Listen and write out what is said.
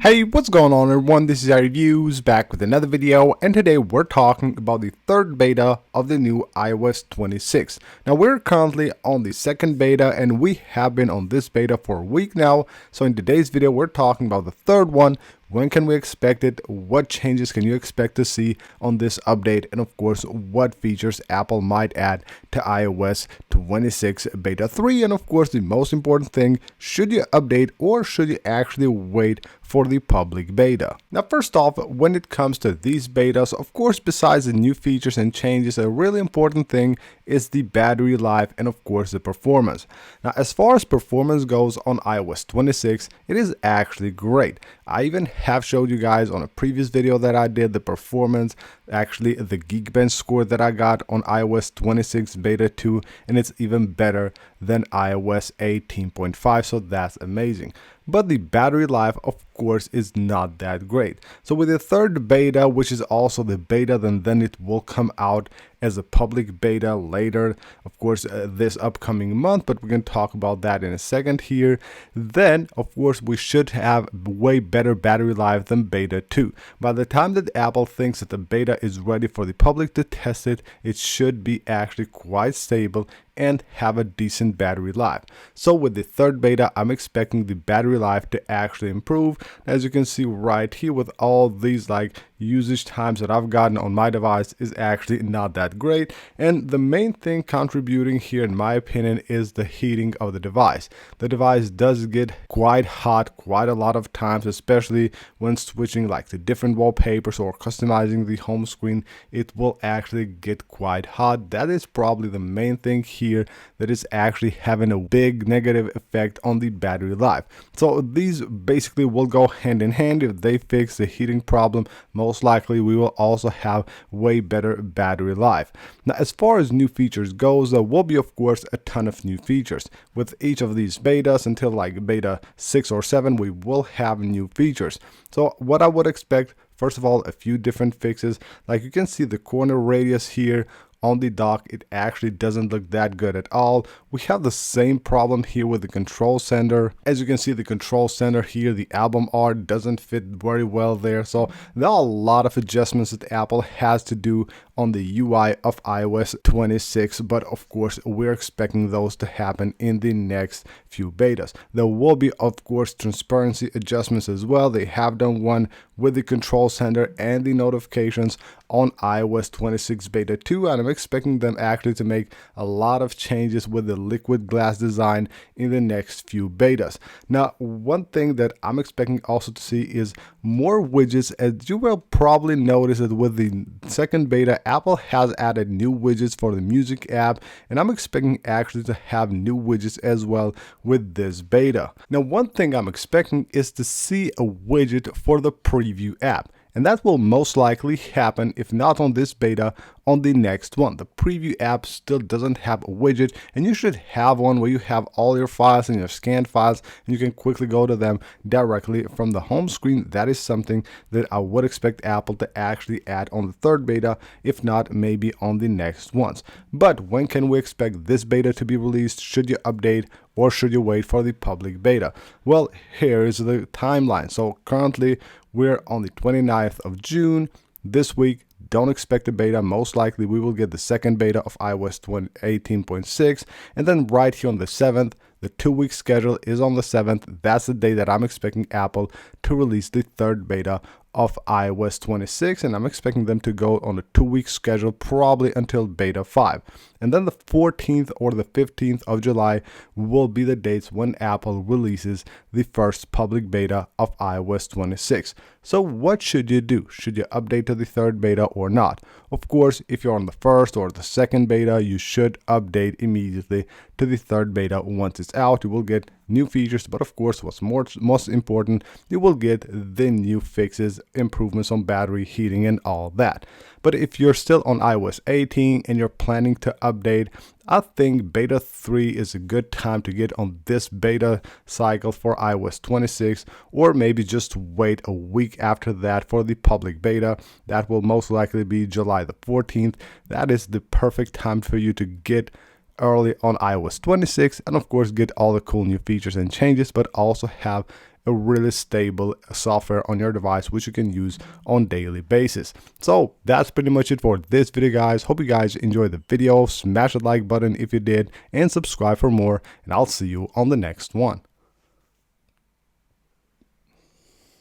Hey, what's going on everyone? This is iReviews back with another video, and today we're talking about the third beta of the new iOS 26. Now we're currently on the second beta and we have been on this beta for a week now. So in today's video we're talking about the third one. When can we expect it? What changes can you expect to see on this update? And of course, what features Apple might add to iOS 26 Beta 3? And of course, the most important thing, should you update or should you actually wait for the public beta? Now, first off, when it comes to these betas, of course, besides the new features and changes, a really important thing is the battery life and of course the performance. Now, as far as performance goes on iOS 26, it is actually great. I even have showed you guys on a previous video that I did the performance, actually the Geekbench score that I got on iOS 26 Beta 2, and it's even better than iOS 18.5, so that's amazing. But the battery life, of course, is not that great. So with the third beta, which is also the beta, then it will come out as a public beta later, of course, this upcoming month, but we're going to talk about that in a second here. Then, of course, we should have way better battery life than beta 2. By the time that Apple thinks that the beta is ready for the public to test it, it should be actually quite stable and have a decent battery life. So with the third beta, I'm expecting the battery life to actually improve. As you can see right here, with all these like usage times that I've gotten on my device is actually not that great. And the main thing contributing here, in my opinion, is the heating of the device. The device does get quite hot quite a lot of times, especially when switching like to different wallpapers or customizing the home screen. It will actually get quite hot. That is probably the main thing here that is actually having a big negative effect on the battery life. So these basically will go hand in hand. If they fix the heating problem, most likely we will also have way better battery life. Now, as far as new features goes, there will be of course a ton of new features. With each of these betas until like beta 6 or 7, we will have new features. So what I would expect, first of all, a few different fixes. Like you can see the corner radius here on the dock, it actually doesn't look that good at all. We have the same problem here with the control center. As you can see, the control center here, the album art doesn't fit very well there. So there are a lot of adjustments that Apple has to do on the UI of iOS 26, but of course we're expecting those to happen in the next few betas. There will be of course transparency adjustments as well. They have done one with the control center and the notifications on iOS 26 beta 2, and I'm expecting them actually to make a lot of changes with the liquid glass design in the next few betas. Now, one thing that I'm expecting also to see is more widgets. As you will probably notice that with the second beta, Apple has added new widgets for the music app, and I'm expecting actually to have new widgets as well with this beta. Now, one thing I'm expecting is to see a widget for the preview app. And that will most likely happen, if not on this beta, on the next one. The preview app still doesn't have a widget, and you should have one where you have all your files and your scanned files, and you can quickly go to them directly from the home screen. That is something that I would expect Apple to actually add on the third beta, if not maybe on the next ones. But when can we expect this beta to be released? Should you update or should you wait for the public beta? Well, here is the timeline. So currently we're on the 29th of June. This week, don't expect a beta. Most likely we will get the second beta of iOS 18.6, and then right here on the 7th, the 2-week schedule is on the 7th. That's the day that I'm expecting Apple to release the third beta of iOS 26, and I'm expecting them to go on a 2-week schedule probably until beta 5. And then the 14th or the 15th of July will be the dates when Apple releases the first public beta of iOS 26. So what should you do? Should you update to the third beta or not? Of course, if you're on the first or the second beta, you should update immediately to the third beta. Once it's out, you will get new features, but of course what's most important, you will get the new fixes, improvements on battery, heating, and all that. But if you're still on iOS 18 and you're planning to update, I think beta 3 is a good time to get on this beta cycle for iOS 26, or maybe just wait a week after that for the public beta. That will most likely be July the 14th. That is the perfect time for you to get early on iOS 26 and of course get all the cool new features and changes, but also have a really stable software on your device which you can use on daily basis. So that's pretty much it for this video, guys. Hope you guys enjoyed the video. Smash the like button if you did, and subscribe for more, and I'll see you on the next one.